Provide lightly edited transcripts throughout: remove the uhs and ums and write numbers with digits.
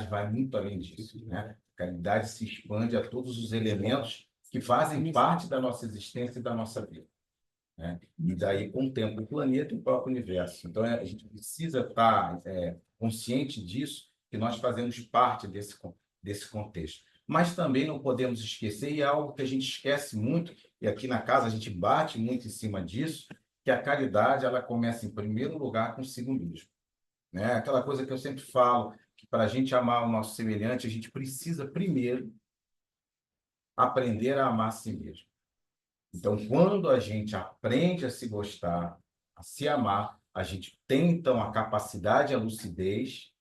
vai muito além disso, né? A caridade se expande a todos os elementos que fazem parte da nossa existência e da nossa vida, né? E daí contempla o planeta e o próprio universo. Então, a gente precisa estar consciente disso, que nós fazemos parte desse contexto. Mas também não podemos esquecer, e é algo que a gente esquece muito, e aqui na casa a gente bate muito em cima disso, que a caridade ela começa em primeiro lugar consigo mesmo, né? Aquela coisa que eu sempre falo, que para a gente amar o nosso semelhante, a gente precisa primeiro aprender a amar a si mesmo. Então, quando a gente aprende a se gostar, a se amar, a gente tem, então, a capacidade, a lucidez,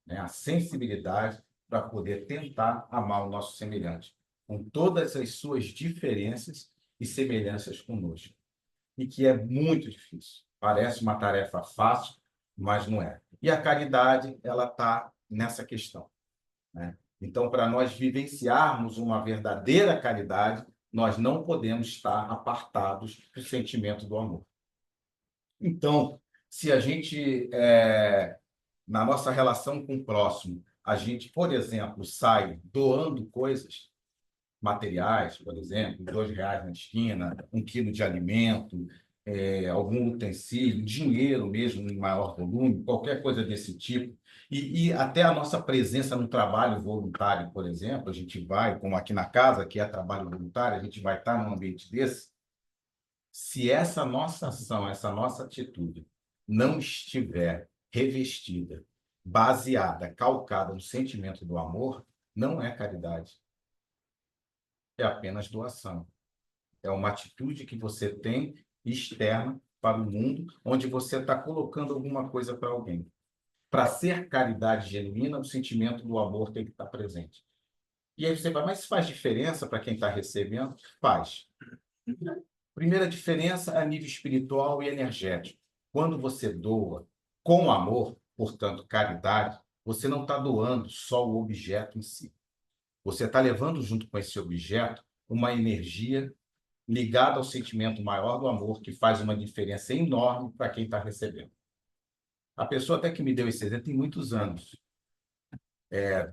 né, a sensibilidade para poder tentar amar o nosso semelhante, com todas as suas diferenças e semelhanças conosco. E que é muito difícil. Parece uma tarefa fácil, mas não é. E a caridade, ela está nessa questão, né? Então, para nós vivenciarmos uma verdadeira caridade, nós não podemos estar apartados do sentimento do amor. Então, se a gente, na nossa relação com o próximo, a gente, por exemplo, sai doando coisas materiais, por exemplo, R$ 2 na esquina, 1 quilo de alimento, algum utensílio, dinheiro mesmo em maior volume, qualquer coisa desse tipo. E até a nossa presença no trabalho voluntário, por exemplo, a gente vai, como aqui na casa, que é trabalho voluntário, a gente vai estar num ambiente desse. Se essa nossa ação, essa nossa atitude não estiver revestida, baseada, calcada no sentimento do amor, não é caridade, é apenas doação. É uma atitude que você tem externa para o mundo, onde você está colocando alguma coisa para alguém. Para ser caridade genuína, o sentimento do amor tem que estar presente. E aí você vai, mas faz diferença para quem está recebendo? Faz. Primeira diferença é a nível espiritual e energético. Quando você doa com amor, portanto, caridade, você não está doando só o objeto em si. Você está levando junto com esse objeto uma energia ligada ao sentimento maior do amor, que faz uma diferença enorme para quem está recebendo. A pessoa até que me deu esse exemplo tem muitos anos.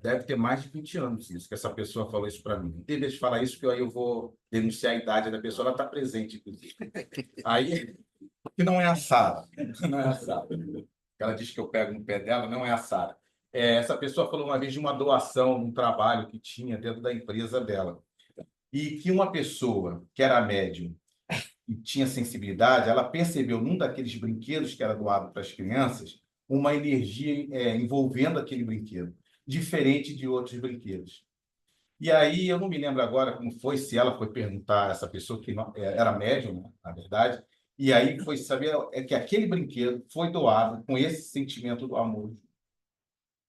Deve ter mais de 20 anos isso, que essa pessoa falou isso para mim. Não tem vez de falar isso, porque aí eu vou denunciar a idade da pessoa, ela está presente, inclusive. Aí, que não é a Sara. Não é a Sara. Ela diz que eu pego no pé dela, não é a Sara. Essa pessoa falou uma vez de uma doação, um trabalho que tinha dentro da empresa dela. E que uma pessoa que era médium e tinha sensibilidade, ela percebeu num daqueles brinquedos que era doado para as crianças uma energia envolvendo aquele brinquedo, diferente de outros brinquedos. E aí, eu não me lembro agora como foi, se ela foi perguntar a essa pessoa, que era médium, né, na verdade, e aí foi saber que aquele brinquedo foi doado com esse sentimento do amor.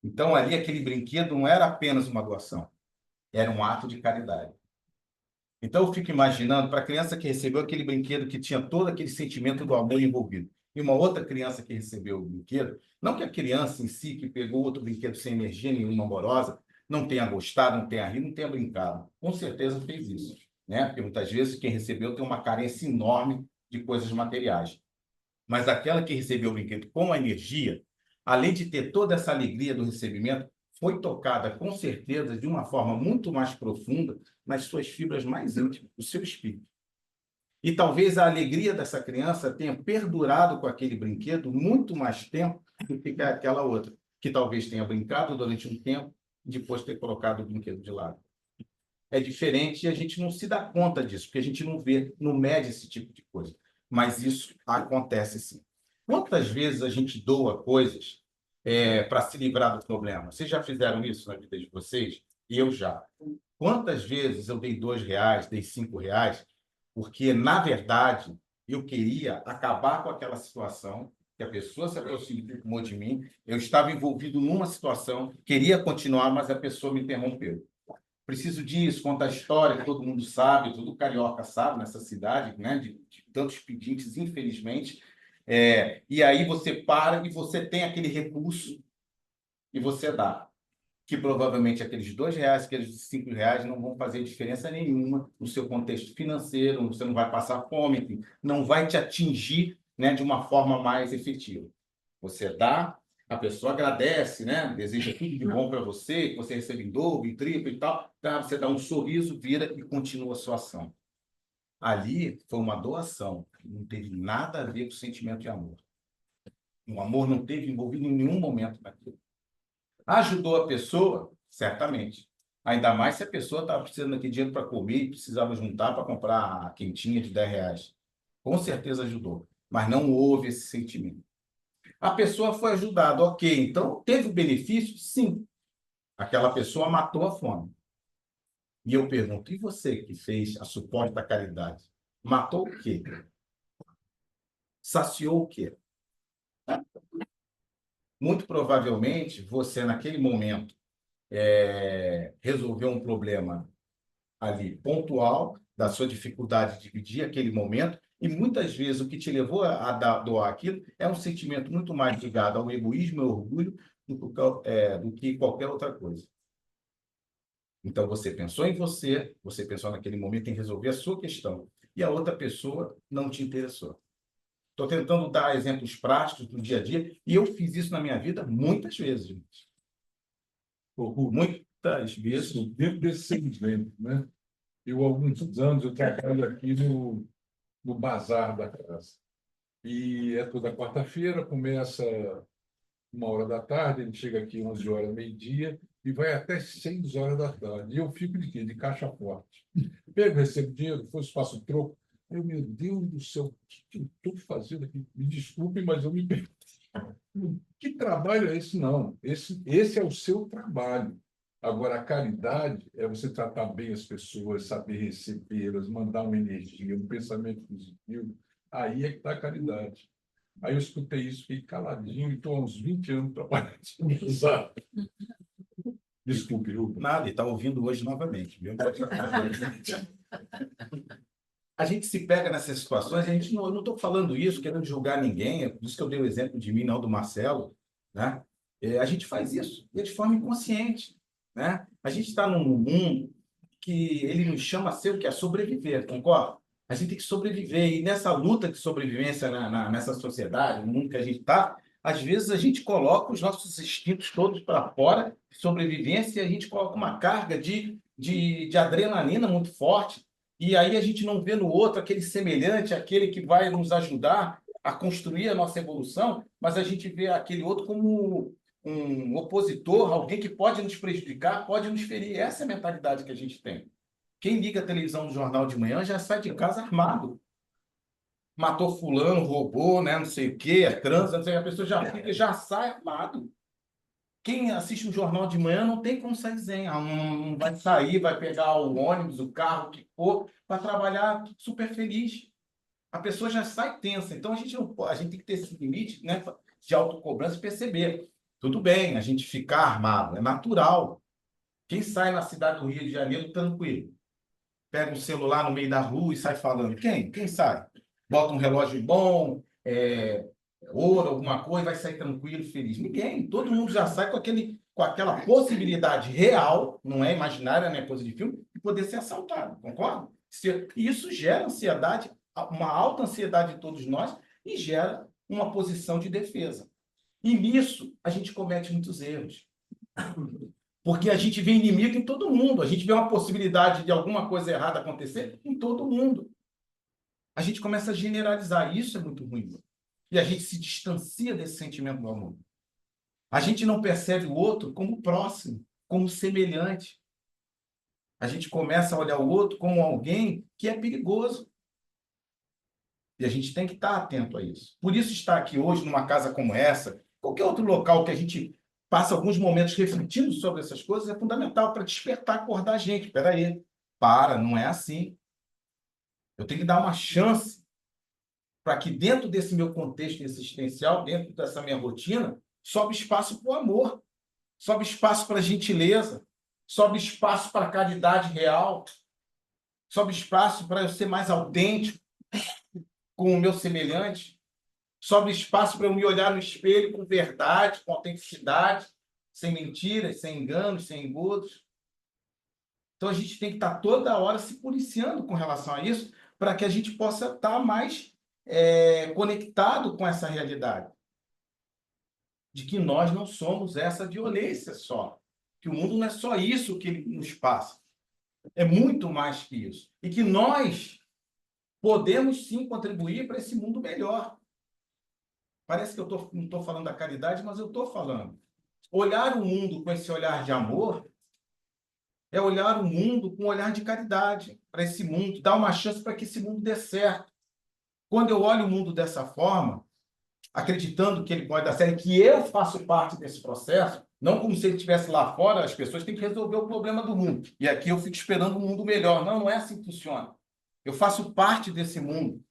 Então, ali, aquele brinquedo não era apenas uma doação, era um ato de caridade. Então, eu fico imaginando, para a criança que recebeu aquele brinquedo que tinha todo aquele sentimento do amor envolvido, e uma outra criança que recebeu o brinquedo, não que a criança em si, que pegou outro brinquedo sem energia nenhuma amorosa, não tenha gostado, não tenha rido, não tenha brincado. Com certeza fez isso, né? Porque muitas vezes quem recebeu tem uma carência enorme de coisas materiais. Mas aquela que recebeu o brinquedo com a energia, além de ter toda essa alegria do recebimento, foi tocada com certeza de uma forma muito mais profunda nas suas fibras mais íntimas, do seu espírito. E talvez a alegria dessa criança tenha perdurado com aquele brinquedo muito mais tempo do que aquela outra, que talvez tenha brincado durante um tempo e depois ter colocado o brinquedo de lado. É diferente e a gente não se dá conta disso, porque a gente não vê, não mede esse tipo de coisa. Mas isso acontece sim. Quantas vezes a gente doa coisas para se livrar do problema? Vocês já fizeram isso na vida de vocês? Eu já. Quantas vezes eu dei R$ 2, dei R$ 5, porque, na verdade, eu queria acabar com aquela situação, que a pessoa se aproximou de mim, eu estava envolvido numa situação, queria continuar, mas a pessoa me interrompeu. Preciso disso, conta a história, que todo mundo sabe, todo carioca sabe nessa cidade, né, de tantos pedintes, infelizmente. E aí você para e você tem aquele recurso e você dá. Que provavelmente aqueles R$ 2, aqueles R$ 5 não vão fazer diferença nenhuma no seu contexto financeiro, você não vai passar fome, enfim, não vai te atingir, né, de uma forma mais efetiva. Você dá A pessoa agradece, né? Deseja tudo de bom para você, que você receba em dobro, em triplo e tal. Tá? Você dá um sorriso, vira e continua a sua ação. Ali foi uma doação, não teve nada a ver com o sentimento de amor. O amor não teve envolvido em nenhum momento naquilo. Ajudou a pessoa? Certamente. Ainda mais se a pessoa estava precisando daquele dinheiro para comer e precisava juntar para comprar a quentinha de R$ 10. Com certeza ajudou, mas não houve esse sentimento. A pessoa foi ajudada, ok. Então, teve benefício? Sim. Aquela pessoa matou a fome. E eu pergunto, e você que fez a suporte da caridade? Matou o quê? Saciou o quê? Muito provavelmente, você, naquele momento, resolveu um problema ali pontual da sua dificuldade de dividir aquele momento, e muitas vezes o que te levou a doar aquilo é um sentimento muito mais ligado ao egoísmo e ao orgulho do que qualquer outra coisa. Então, você pensou em você, você pensou naquele momento em resolver a sua questão, e a outra pessoa não te interessou. Estou tentando dar exemplos práticos do dia a dia, e eu fiz isso na minha vida muitas vezes, gente. Muitas vezes. Dentro desse segmento, né? Eu, há alguns anos, eu trabalho aqui no Bazar da Casa. E é toda quarta-feira, começa 1 hora da tarde, ele chega aqui 11 horas, meio-dia, e vai até 6 horas da tarde. E eu fico de quê? De caixa forte. Pego, recebo dinheiro, depois faço troco. Eu, meu Deus do céu, o que eu estou fazendo aqui? Me desculpe, mas eu me perdi. Que trabalho é esse? Não. Esse é o seu trabalho. Agora, a caridade é você tratar bem as pessoas, saber recebê-las, mandar uma energia, um pensamento positivo. Aí é que está a caridade. Aí eu escutei isso, fiquei caladinho e estou há uns 20 anos trabalhando nessa área. Desculpe, Rubens. Nada, e está ouvindo hoje novamente, viu? A gente se pega nessas situações, eu não estou falando isso querendo julgar ninguém, é por isso que eu dei o exemplo de mim, não do Marcelo, né? A gente faz isso de forma inconsciente, né? A gente está num mundo que ele nos chama a ser o que é sobreviver, concorda? A gente tem que sobreviver, e nessa luta de sobrevivência nessa sociedade, no mundo que a gente está, às vezes a gente coloca os nossos instintos todos para fora, de sobrevivência, e a gente coloca uma carga de adrenalina muito forte, e aí a gente não vê no outro aquele semelhante, aquele que vai nos ajudar a construir a nossa evolução, mas a gente vê aquele outro como um opositor, alguém que pode nos prejudicar, pode nos ferir. Essa é a mentalidade que a gente tem. Quem liga a televisão no jornal de manhã já sai de casa armado. Matou fulano, roubou, né, não sei o quê, é trânsito, não sei, a pessoa já sai armado. Quem assiste o jornal de manhã não tem como sair zen. Vai sair, vai pegar o ônibus, o carro, o que for, para trabalhar super feliz. A pessoa já sai tensa. Então, a gente tem que ter esse limite, né, de autocobrança e perceber. Tudo bem, a gente ficar armado, é natural. Quem sai na cidade do Rio de Janeiro tranquilo? Pega um celular no meio da rua e sai falando. Quem? Quem sai? Bota um relógio bom, ouro, alguma coisa, vai sair tranquilo, feliz. Ninguém. Todo mundo já sai com aquela possibilidade real, não é imaginária, não é coisa de filme, de poder ser assaltado, concorda? E isso gera ansiedade, uma alta ansiedade de todos nós, e gera uma posição de defesa. E nisso, a gente comete muitos erros. Porque a gente vê inimigo em todo mundo, a gente vê uma possibilidade de alguma coisa errada acontecer em todo mundo. A gente começa a generalizar, isso é muito ruim. E a gente se distancia desse sentimento do amor. A gente não percebe o outro como próximo, como semelhante. A gente começa a olhar o outro como alguém que é perigoso. E a gente tem que estar atento a isso. Por isso, estar aqui hoje, numa casa como essa, qualquer outro local que a gente passa alguns momentos refletindo sobre essas coisas, é fundamental para despertar, acordar a gente. Espera aí, não é assim. Eu tenho que dar uma chance para que dentro desse meu contexto existencial, dentro dessa minha rotina, sobe espaço para o amor, sobe espaço para a gentileza, sobe espaço para a caridade real, sobe espaço para eu ser mais autêntico com o meu semelhante, sobe espaço para eu me olhar no espelho com verdade, com autenticidade, sem mentiras, sem enganos, sem engodos. Então, a gente tem que estar toda hora se policiando com relação a isso, para que a gente possa estar mais conectado com essa realidade. de que nós não somos essa violência só, que o mundo não é só isso que ele nos passa, é muito mais que isso. E que nós podemos sim contribuir para esse mundo melhor. Parece que não estou falando da caridade, mas eu estou falando. Olhar o mundo com esse olhar de amor é olhar o mundo com um olhar de caridade para esse mundo, dar uma chance para que esse mundo dê certo. Quando eu olho o mundo dessa forma, acreditando que ele pode dar certo, que eu faço parte desse processo, não como se ele estivesse lá fora, as pessoas têm que resolver o problema do mundo. E aqui eu fico esperando um mundo melhor. Não, não é assim que funciona. Eu faço parte desse mundo.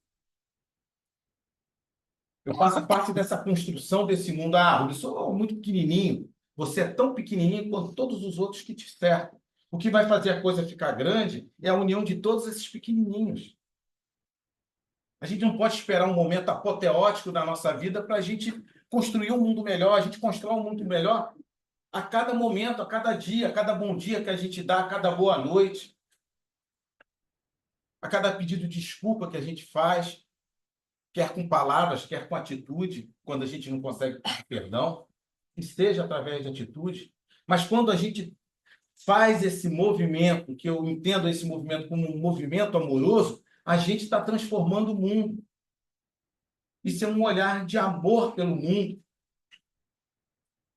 Eu faço parte dessa construção desse mundo. Ah, eu sou muito pequenininho. Você é tão pequenininho quanto todos os outros que te cercam. O que vai fazer a coisa ficar grande é a união de todos esses pequenininhos. A gente não pode esperar um momento apoteótico da nossa vida para a gente construir um mundo melhor. A gente constrói um mundo melhor a cada momento, a cada dia, a cada bom dia que a gente dá, a cada boa noite, a cada pedido de desculpa que a gente faz, quer com palavras, quer com atitude, quando a gente não consegue pedir perdão, que seja através de atitude. Mas quando a gente faz esse movimento, que eu entendo esse movimento como um movimento amoroso, a gente está transformando o mundo. Isso é um olhar de amor pelo mundo,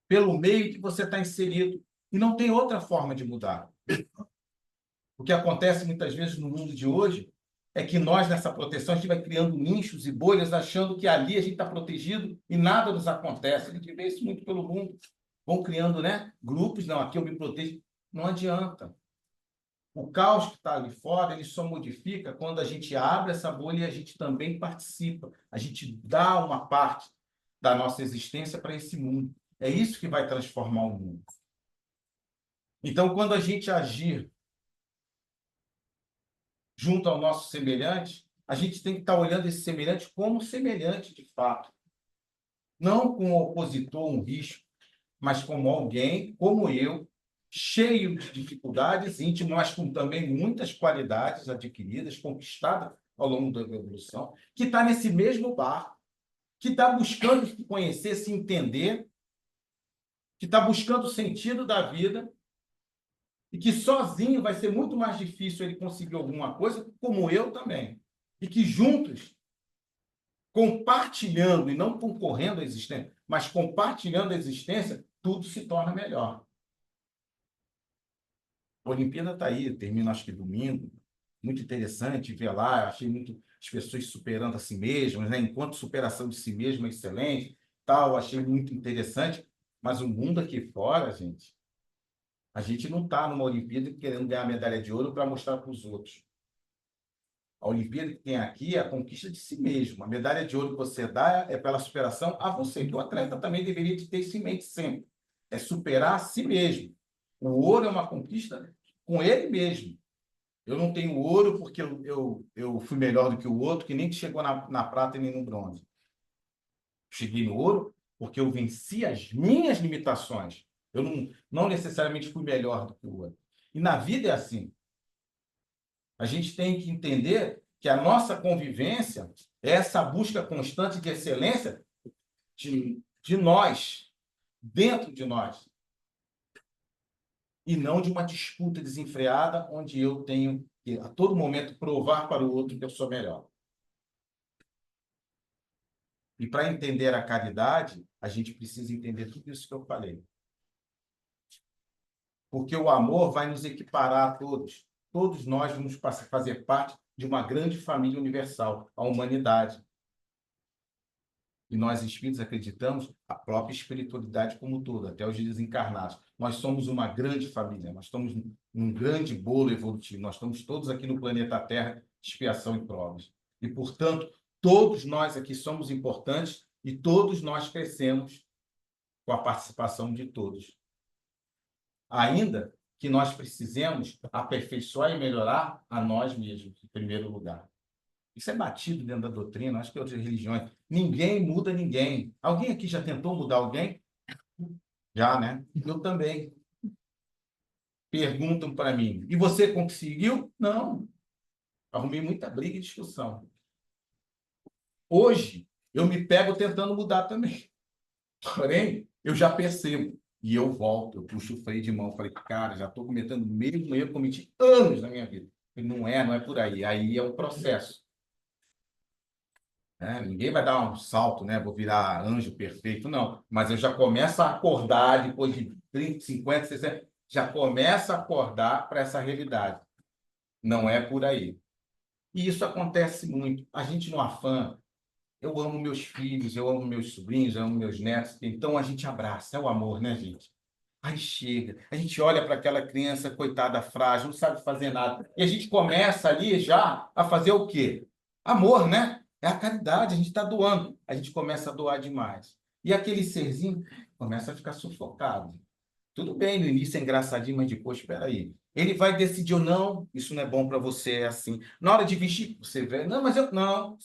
pelo meio que você está inserido. E não tem outra forma de mudar. O que acontece muitas vezes no mundo de hoje é que nós, nessa proteção, a gente vai criando nichos e bolhas, achando que ali a gente está protegido e nada nos acontece. A gente vê isso muito pelo mundo. Vão criando, né, grupos, não, aqui eu me protejo. Não adianta. O caos que está ali fora, ele só modifica quando a gente abre essa bolha e a gente também participa. A gente dá uma parte da nossa existência para esse mundo. É isso que vai transformar o mundo. Então, quando a gente agir junto ao nosso semelhante, a gente tem que estar olhando esse semelhante como semelhante de fato. Não como um opositor, um risco, mas como alguém, como eu, cheio de dificuldades íntimas, mas com também muitas qualidades adquiridas, conquistadas ao longo da evolução, que está nesse mesmo barco, que está buscando se conhecer, se entender, que está buscando o sentido da vida, e que sozinho vai ser muito mais difícil ele conseguir alguma coisa, como eu também. E que juntos, compartilhando e não concorrendo à existência, mas compartilhando a existência, tudo se torna melhor. A Olimpíada está aí, termina acho que domingo, muito interessante ver lá, achei muito as pessoas superando a si mesmas, né? Enquanto superação de si mesma é excelente, tal, achei muito interessante, mas o mundo aqui fora, gente, a gente não está numa Olimpíada querendo ganhar medalha de ouro para mostrar para os outros. A Olimpíada que tem aqui é a conquista de si mesmo. A medalha de ouro que você dá é pela superação a você. E o atleta também deveria ter isso em mente sempre. É superar a si mesmo. O ouro é uma conquista com ele mesmo. Eu não tenho ouro porque eu fui melhor do que o outro, que nem chegou na prata e nem no bronze. Cheguei no ouro porque eu venci as minhas limitações. Eu não necessariamente fui melhor do que o outro. E na vida é assim. A gente tem que entender que a nossa convivência é essa busca constante de excelência de nós, dentro de nós, e não de uma disputa desenfreada onde eu tenho que, a todo momento, provar para o outro que eu sou melhor. E para entender a caridade, a gente precisa entender tudo isso que eu falei. Porque o amor vai nos equiparar a todos. Todos nós vamos fazer parte de uma grande família universal, a humanidade. E nós, espíritos, acreditamos a própria espiritualidade como um todo, até os desencarnados. Nós somos uma grande família, nós estamos num grande bolo evolutivo, nós estamos todos aqui no planeta Terra, expiação e provas. E, portanto, todos nós aqui somos importantes e todos nós crescemos com a participação de todos. Ainda que nós precisemos aperfeiçoar e melhorar a nós mesmos, em primeiro lugar. Isso é batido dentro da doutrina, acho que outras religiões. Ninguém muda ninguém. Alguém aqui já tentou mudar alguém? Já, né? Eu também. Perguntam para mim, e você conseguiu? Não. Arrumei muita briga e discussão. Hoje, eu me pego tentando mudar também. Porém, eu já percebo. E eu volto, eu puxo o freio de mão. Falei, cara, já estou cometendo o mesmo erro que cometi anos na minha vida. Não é por aí. Aí é um processo. Né? Ninguém vai dar um salto, né? Vou virar anjo perfeito, não. Mas eu já começo a acordar depois de 30, 50, 60, já começo a acordar para essa realidade. Não é por aí. E isso acontece muito. A gente no afã, eu amo meus filhos, eu amo meus sobrinhos, eu amo meus netos, então a gente abraça, é o amor, né, gente? Aí chega, a gente olha para aquela criança, coitada, frágil, não sabe fazer nada. E a gente começa ali já a fazer o quê? Amor, né? É a caridade, a gente está doando. A gente começa a doar demais. E aquele serzinho começa a ficar sufocado. Tudo bem, no início é engraçadinho, mas depois, espera aí. Ele vai decidir ou não, isso não é bom para você, é assim. Na hora de vestir, você vê, não, mas eu não.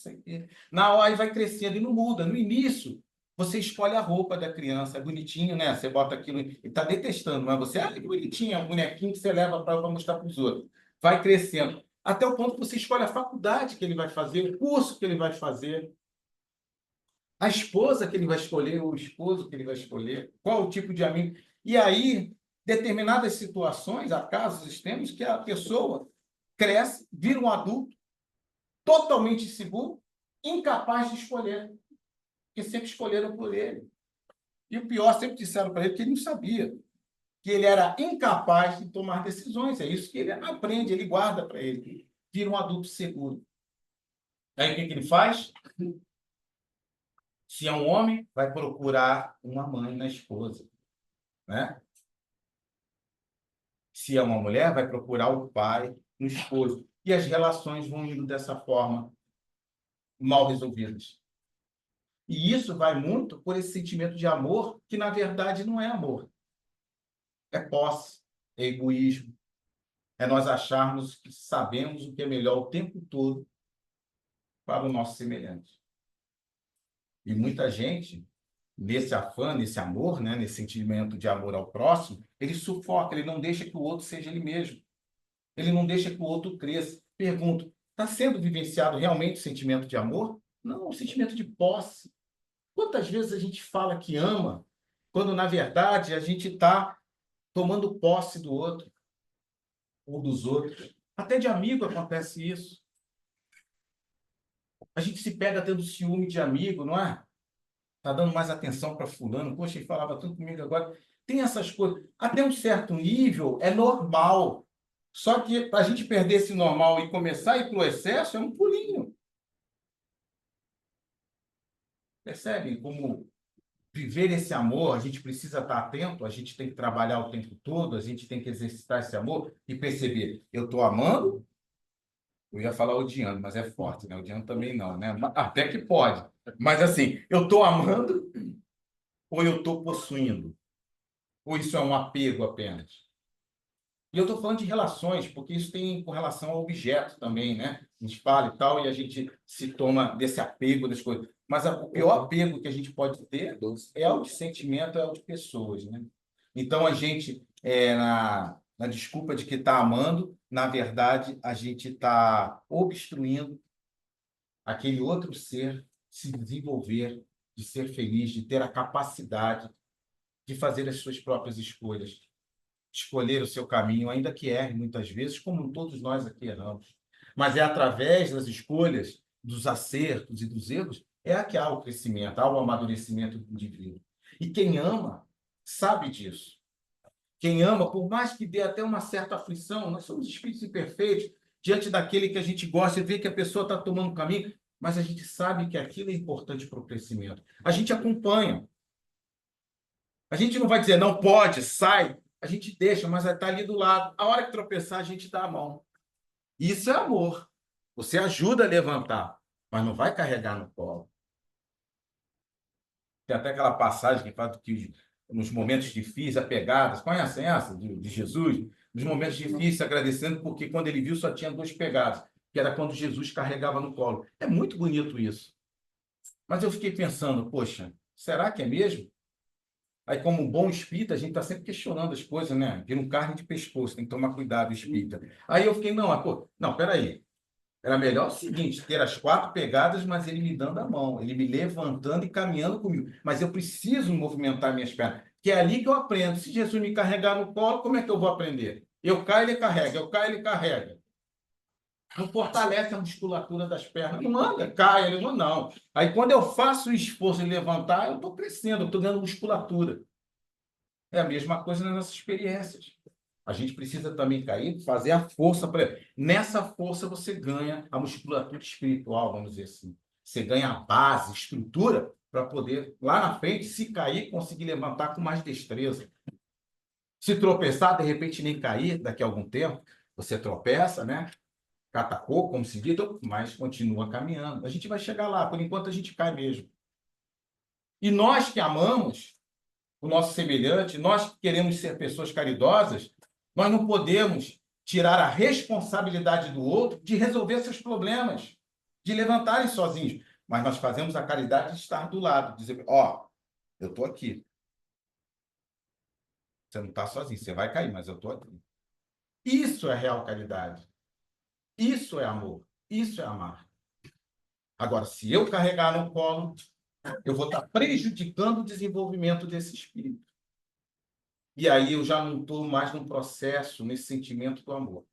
Na hora aí vai crescendo e não muda. No início, você escolhe a roupa da criança, é bonitinho, né? Você bota aquilo, ele está detestando, mas você, que bonitinho, é um bonequinho que você leva para mostrar para os outros. Vai crescendo. Até o ponto que você escolhe a faculdade que ele vai fazer, o curso que ele vai fazer, a esposa que ele vai escolher, o esposo que ele vai escolher, qual o tipo de amigo. E aí, determinadas situações, há casos extremos que a pessoa cresce, vira um adulto totalmente inseguro, incapaz de escolher, porque sempre escolheram por ele. E o pior, sempre disseram para ele que ele não sabia, que ele era incapaz de tomar decisões. É isso que ele aprende, ele guarda para ele. Vira um adulto seguro. Aí o que ele faz? Se é um homem, vai procurar uma mãe na esposa, né? Se é uma mulher, vai procurar o pai no esposo. E as relações vão indo dessa forma, mal resolvidas. E isso vai muito por esse sentimento de amor, que na verdade não é amor. É posse, é egoísmo. É nós acharmos que sabemos o que é melhor o tempo todo para o nosso semelhante. E muita gente, nesse afã, nesse amor, né, nesse sentimento de amor ao próximo, ele sufoca, ele não deixa que o outro seja ele mesmo. Ele não deixa que o outro cresça. Pergunto, está sendo vivenciado realmente o sentimento de amor? Não, o sentimento de posse. Quantas vezes a gente fala que ama, quando na verdade a gente está tomando posse do outro ou dos outros? Até de amigo acontece isso. A gente se pega tendo ciúme de amigo, não é? Está dando mais atenção para fulano. Poxa, ele falava tudo comigo agora. Tem essas coisas. Até um certo nível é normal. Só que para a gente perder esse normal e começar a ir para o excesso é um pulinho. Percebem como viver esse amor, a gente precisa estar atento, a gente tem que trabalhar o tempo todo, a gente tem que exercitar esse amor e perceber, eu estou amando, eu ia falar odiando, mas é forte, né? Odiando também não, né? Até que pode. Mas assim, eu estou amando ou eu estou possuindo? Ou isso é um apego apenas? E eu estou falando de relações, porque isso tem com relação ao objeto também, né? A gente fala e tal, e a gente se toma desse apego das coisas. Mas o pior apego que a gente pode ter é o de sentimento, é o de pessoas, né? Então, a gente, na desculpa de que está amando, na verdade, a gente está obstruindo aquele outro ser se desenvolver, de ser feliz, de ter a capacidade de fazer as suas próprias escolhas, escolher o seu caminho, ainda que erre muitas vezes, como todos nós aqui erramos. Mas é através das escolhas, dos acertos e dos erros, é que há o crescimento, há o amadurecimento do indivíduo. E quem ama sabe disso. Quem ama, por mais que dê até uma certa aflição, nós somos espíritos imperfeitos, diante daquele que a gente gosta, e vê que a pessoa está tomando um caminho, mas a gente sabe que aquilo é importante para o crescimento. A gente acompanha. A gente não vai dizer, não pode, sai. A gente deixa, mas está ali do lado. A hora que tropeçar, a gente dá a mão. Isso é amor. Você ajuda a levantar, mas não vai carregar no colo. Tem até aquela passagem que fala que nos momentos difíceis, apegadas, conhecem essa de Jesus? Nos momentos difíceis, agradecendo, porque quando ele viu só tinha dois pegados, que era quando Jesus carregava no colo. É muito bonito isso. Mas eu fiquei pensando, poxa, será que é mesmo? Aí, como um bom espírita, a gente está sempre questionando as coisas, né? Vira um carne de pescoço, tem que tomar cuidado, espírita. Aí eu fiquei, não, pô, não, peraí. Era melhor o seguinte, ter as 4 pegadas, mas ele me dando a mão, ele me levantando e caminhando comigo. Mas eu preciso movimentar minhas pernas, que é ali que eu aprendo. Se Jesus me carregar no colo, como é que eu vou aprender? Eu caio, ele carrega, eu caio, ele carrega. Não fortalece a musculatura das pernas. Não anda, cai, ele não. Aí, quando eu faço o esforço de levantar, eu estou crescendo, eu estou ganhando musculatura. É a mesma coisa nas nossas experiências. A gente precisa também cair, fazer a força para. Nessa força você ganha a musculatura espiritual, vamos dizer assim. Você ganha a base, estrutura, para poder, lá na frente, se cair, conseguir levantar com mais destreza. Se tropeçar, de repente nem cair daqui a algum tempo, você tropeça, né? Catacou, como se diz, mas continua caminhando. A gente vai chegar lá, por enquanto a gente cai mesmo. E nós que amamos o nosso semelhante, nós que queremos ser pessoas caridosas, nós não podemos tirar a responsabilidade do outro de resolver seus problemas, de levantarem sozinhos. Mas nós fazemos a caridade de estar do lado, dizer, ó, eu estou aqui. Você não está sozinho, você vai cair, mas eu estou aqui. Isso é real caridade. Isso é amor. Isso é amar. Agora, se eu carregar no colo, eu vou estar prejudicando o desenvolvimento desse espírito. E aí eu já não estou mais num processo, nesse sentimento do amor.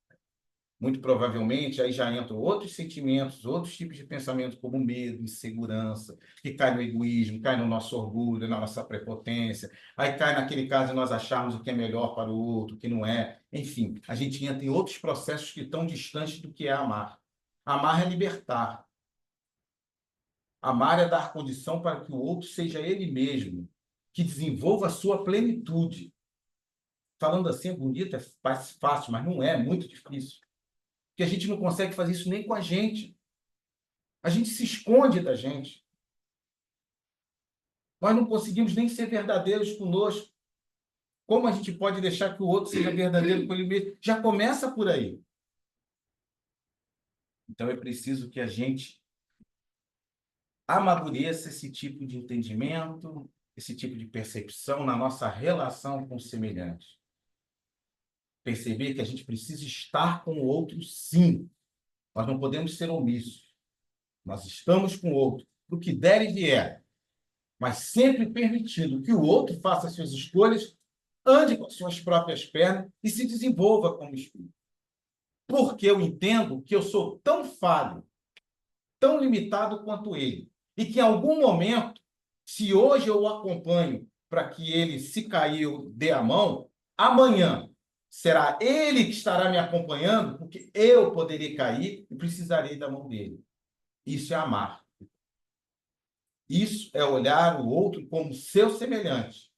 Muito provavelmente, aí já entram outros sentimentos, outros tipos de pensamento, como medo, insegurança, que cai no egoísmo, cai no nosso orgulho, na nossa prepotência. Aí cai naquele caso de nós acharmos o que é melhor para o outro, o que não é. Enfim, a gente entra em outros processos que estão distantes do que é amar. Amar é libertar. Amar é dar condição para que o outro seja ele mesmo, que desenvolva a sua plenitude. Falando assim é bonito, é fácil, mas não é, é muito difícil. Porque a gente não consegue fazer isso nem com a gente. A gente se esconde da gente. Nós não conseguimos nem ser verdadeiros conosco. Como a gente pode deixar que o outro seja verdadeiro com ele mesmo? Já começa por aí. Então é preciso que a gente amadureça esse tipo de entendimento, esse tipo de percepção na nossa relação com os semelhantes. Perceber que a gente precisa estar com o outro, sim. Nós não podemos ser omissos. Nós estamos com o outro, o que der e vier, mas sempre permitindo que o outro faça suas escolhas, ande com as suas próprias pernas e se desenvolva como espírito. Porque eu entendo que eu sou tão falho, tão limitado quanto ele, e que em algum momento, se hoje eu o acompanho para que ele, se caiu, dê a mão, amanhã será ele que estará me acompanhando, porque eu poderia cair e precisarei da mão dele. Isso é amar. Isso é olhar o outro como seu semelhante.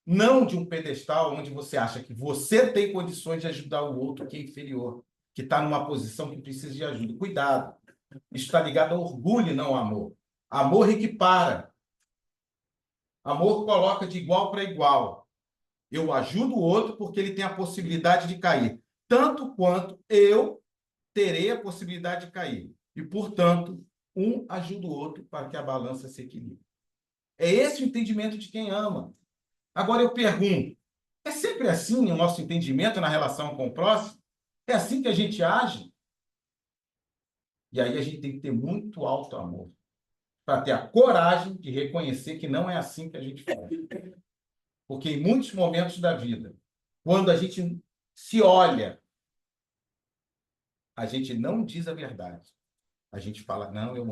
Não de um pedestal onde você acha que você tem condições de ajudar o outro que é inferior, que está numa posição que precisa de ajuda. Cuidado. Isso está ligado a orgulho e não a amor. Amor equipara. Amor coloca de igual para igual. Eu ajudo o outro porque ele tem a possibilidade de cair, tanto quanto eu terei a possibilidade de cair. E, portanto, um ajuda o outro para que a balança se equilibre. É esse o entendimento de quem ama. Agora eu pergunto, é sempre assim o nosso entendimento na relação com o próximo? É assim que a gente age? E aí a gente tem que ter muito alto amor para ter a coragem de reconhecer que não é assim que a gente faz. Porque em muitos momentos da vida, quando a gente se olha, a gente não diz a verdade. A gente fala, não, eu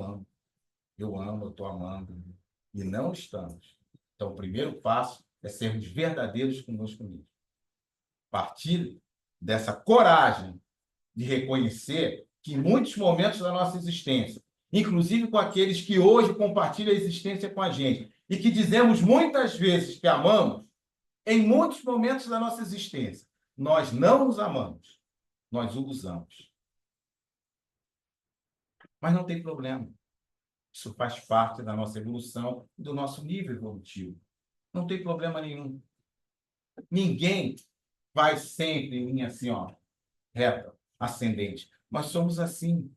estou amando. E não estamos. Então, o primeiro passo é sermos verdadeiros conosco mesmos. Partir dessa coragem de reconhecer que em muitos momentos da nossa existência, inclusive com aqueles que hoje compartilham a existência com a gente, e que dizemos muitas vezes que amamos, em muitos momentos da nossa existência, nós não os amamos, nós o usamos. Mas não tem problema. Isso faz parte da nossa evolução, do nosso nível evolutivo. Não tem problema nenhum. Ninguém vai sempre em linha assim, ó, reta, ascendente. Nós somos assim.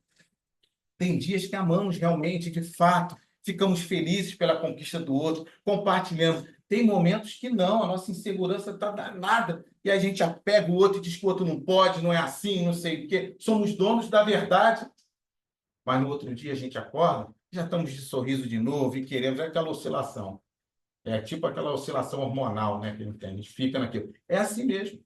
Tem dias que amamos realmente, de fato, ficamos felizes pela conquista do outro, compartilhamos. Tem momentos que não, a nossa insegurança está danada, e a gente apega o outro e diz que o outro não pode, não é assim, não sei o quê. Somos donos da verdade. mas no outro dia a gente acorda, já estamos de sorriso de novo e queremos aquela oscilação. É tipo aquela oscilação hormonal, né, que a gente tem, a gente fica naquilo. É assim mesmo.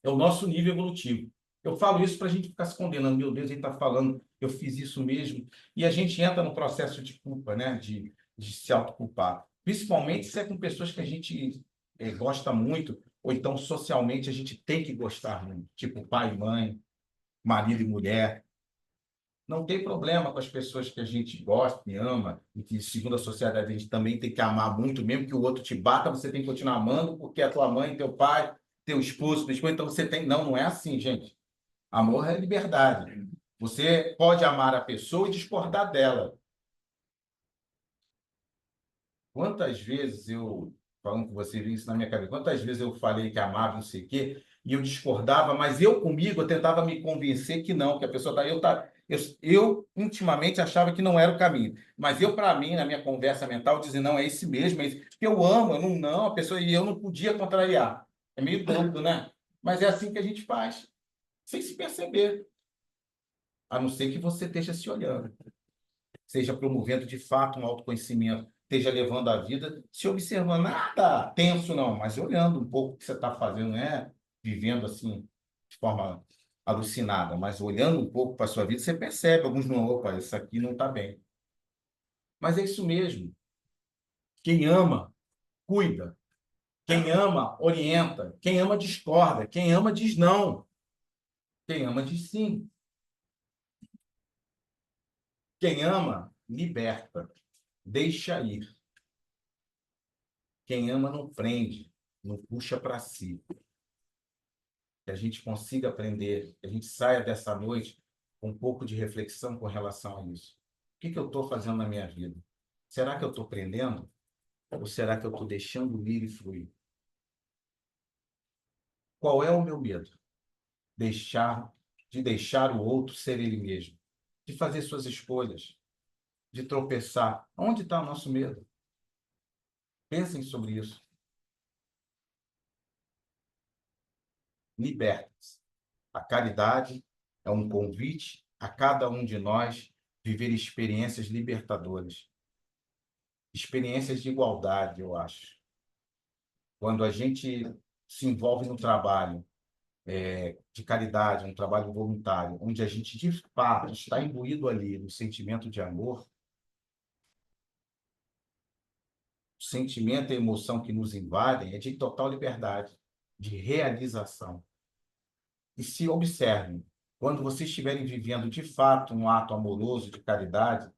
É o nosso nível evolutivo. Eu falo isso para a gente ficar se condenando. Meu Deus, ele está falando, eu fiz isso mesmo. E a gente entra no processo de culpa, né? De se autoculpar. Principalmente se é com pessoas que a gente gosta muito, ou então socialmente a gente tem que gostar muito. Tipo pai e mãe, marido e mulher. Não tem problema com as pessoas que a gente gosta e ama, e que, segundo a sociedade, a gente também tem que amar muito, mesmo que o outro te bata, você tem que continuar amando, porque é tua mãe, teu pai, teu esposo, tua esposa, então você tem. Não, não é assim, gente. Amor é liberdade. Você pode amar a pessoa e discordar dela. Quantas vezes eu, falando com você, vi isso na minha cabeça, quantas vezes eu falei que amava, não sei o quê, e eu discordava, mas eu comigo, eu tentava me convencer que não, que a pessoa tá, eu intimamente achava que não era o caminho. Mas eu, para mim, na minha conversa mental, dizia, não, é esse mesmo, é esse. Porque eu amo, eu não, não, a pessoa, e eu não podia contrariar. É meio doido, né? Mas é assim que a gente faz, sem se perceber, a não ser que você esteja se olhando, seja promovendo de fato um autoconhecimento, esteja levando a vida, se observando, nada tenso não, mas olhando um pouco o que você está fazendo, não é vivendo assim, de forma alucinada, mas olhando um pouco para a sua vida, você percebe, alguns não, opa, isso aqui não está bem. Mas é isso mesmo. Quem ama, cuida. Quem ama, orienta. Quem ama, discorda. Quem ama, diz não. Quem ama, diz sim. Quem ama, liberta. Deixa ir. Quem ama não prende, não puxa para si. Que a gente consiga aprender, que a gente saia dessa noite com um pouco de reflexão com relação a isso. O que eu estou fazendo na minha vida? Será que eu estou prendendo? Ou será que eu estou deixando ir e fluir? Qual é o meu medo? Deixar, de deixar o outro ser ele mesmo, de fazer suas escolhas, de tropeçar. Onde está o nosso medo? Pensem sobre isso. Libertem-se. A caridade é um convite a cada um de nós viver experiências libertadoras, experiências de igualdade, eu acho. Quando a gente se envolve no trabalho de caridade, um trabalho voluntário, onde a gente de fato está imbuído ali no sentimento de amor, o sentimento e a emoção que nos invadem é de total liberdade, de realização. E se observem, quando vocês estiverem vivendo de fato um ato amoroso de caridade,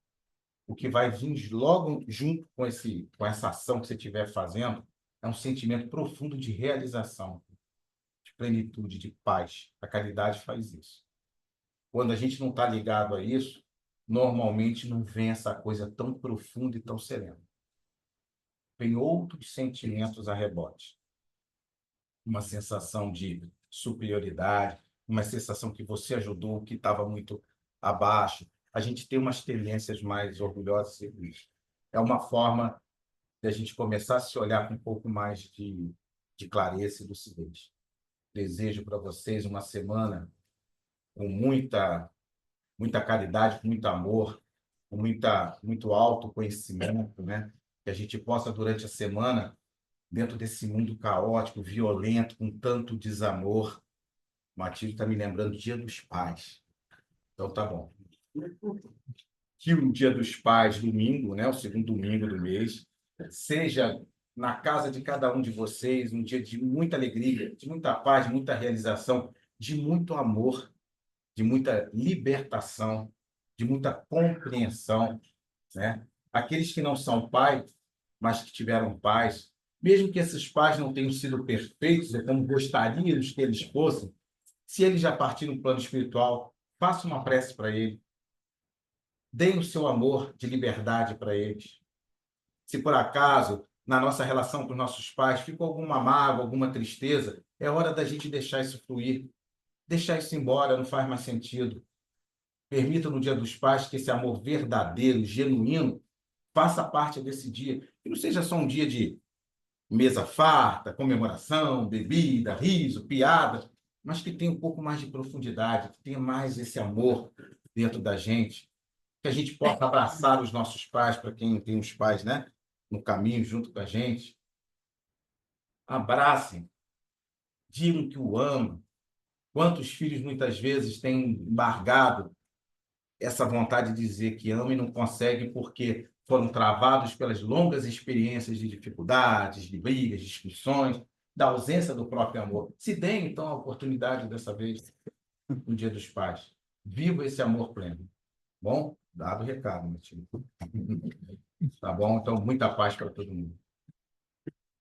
o que vai vir logo junto com essa ação que você estiver fazendo é um sentimento profundo de realização, de plenitude, de paz. A caridade faz isso. Quando a gente não está ligado a isso, normalmente não vem essa coisa tão profunda e tão serena. Vem outros sentimentos a rebote. Uma sensação de superioridade, uma sensação que você ajudou, que estava muito abaixo. A gente tem umas tendências mais orgulhosas e egoístas. É uma forma de a gente começar a se olhar com um pouco mais de clareza e lucidez. Desejo para vocês uma semana com muita caridade, com muito amor, com muito autoconhecimento, né? Que a gente possa, durante a semana, dentro desse mundo caótico, violento, com tanto desamor. O Matilde está me lembrando do Dia dos Pais. Então, tá bom. Que o Dia dos Pais, domingo, né? O segundo domingo do mês, seja na casa de cada um de vocês um dia de muita alegria, de muita paz, de muita realização, de muito amor, de muita libertação, de muita compreensão, né? Aqueles que não são pais, mas que tiveram pais, mesmo que esses pais não tenham sido perfeitos, como gostaríamos que eles fossem, se eles já partiram no plano espiritual, faça uma prece para ele. Deem o seu amor de liberdade para eles. Se por acaso, na nossa relação com os nossos pais, ficou alguma mágoa, alguma tristeza, é hora da gente deixar isso fluir. Deixar isso embora não faz mais sentido. Permita no Dia dos Pais que esse amor verdadeiro, genuíno, faça parte desse dia. Que não seja só um dia de mesa farta, comemoração, bebida, riso, piada, mas que tenha um pouco mais de profundidade, que tenha mais esse amor dentro da gente, que a gente possa abraçar os nossos pais, para quem tem os pais, né, no caminho junto com a gente. Abracem, digam que o amam. Quantos filhos muitas vezes têm embargado essa vontade de dizer que ama e não consegue porque foram travados pelas longas experiências de dificuldades, de brigas, de discussões, da ausência do próprio amor. Se deem, então, a oportunidade dessa vez, no Dia dos Pais. Viva esse amor pleno. Bom? Dado o recado, meu tio. Tá bom? Então, muita paz para todo mundo.